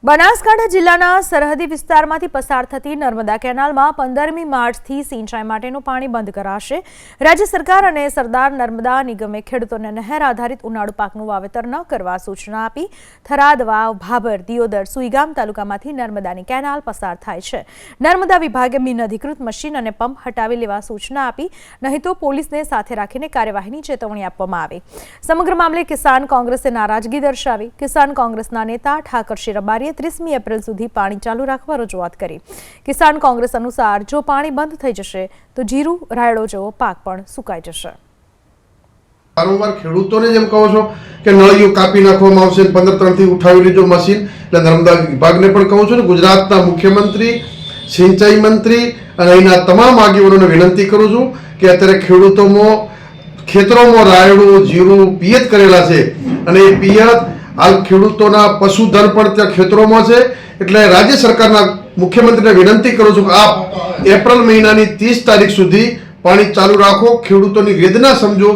બનાસકાંઠા જિલ્લાના સરહદી વિસ્તારમાંથી પસાર થતી નર્મદા કેનાલમાં 15મી માર્ચથી સિંચાઈ માટેનું પાણી બંધ કરાશે। રાજ્ય સરકાર અને સરદાર નર્મદા નિગમે ખેડૂતોને નહેર આધારિત ઉનાળુ પાકનું વાવેતર ન કરવા સૂચના આપી। થરાદ, વાવ, ભાભર, દિયોદર, સુઈગામ તાલુકામાંથી નર્મદાની કેનાલ પસાર થાય છે। નર્મદા વિભાગે બિનઅધિકૃત મશીન અને પંપ હટાવી લેવા સૂચના આપી, નહીં તો પોલીસને સાથે રાખીને કાર્યવાહીની ચેતવણી આપવામાં આવે। સમગ્ર મામલે કિસાન કોંગ્રેસે નારાજગી દર્શાવી। કિસાન કોંગ્રેસના નેતા ઠાકરસિંહ રબારીએ 30મી એપ્રિલ સુધી પાણી ચાલુ રાખવા રજૂઆત કરી। કિસાન કોંગ્રેસ અનુસાર જો પાણી બંધ થઈ જશે તો જીરું, રાયડો જેવો પાક પણ સુકાઈ જશે। વારંવાર ખેડૂતોને જેમ કહો છો કે નળિયું કાપી નાખવામાં આવશે, 15-3 થી ઉઠાવી લીધો મશીન, એટલે નર્મદા વિભાગને પણ કહું છું, ગુજરાતના મુખ્યમંત્રી, સિંચાઈ મંત્રી અને અહીંના તમામ આગેવાનોને વિનંતી કરું છું કે અત્યારે ખેતરોમાં રાયડું, જીરું પિયત કરેલા છે અને એ પિયત હાલ ખેડૂતોના પશુધન પણ ત્યાં ખેતરોમાં છે। એટલે રાજ્ય સરકારના મુખ્યમંત્રીને વિનંતી કરું છું કે આપ એપ્રિલ મહિનાની 30 તારીખ સુધી પાણી ચાલુ રાખો, ખેડૂતોની વેદના સમજો।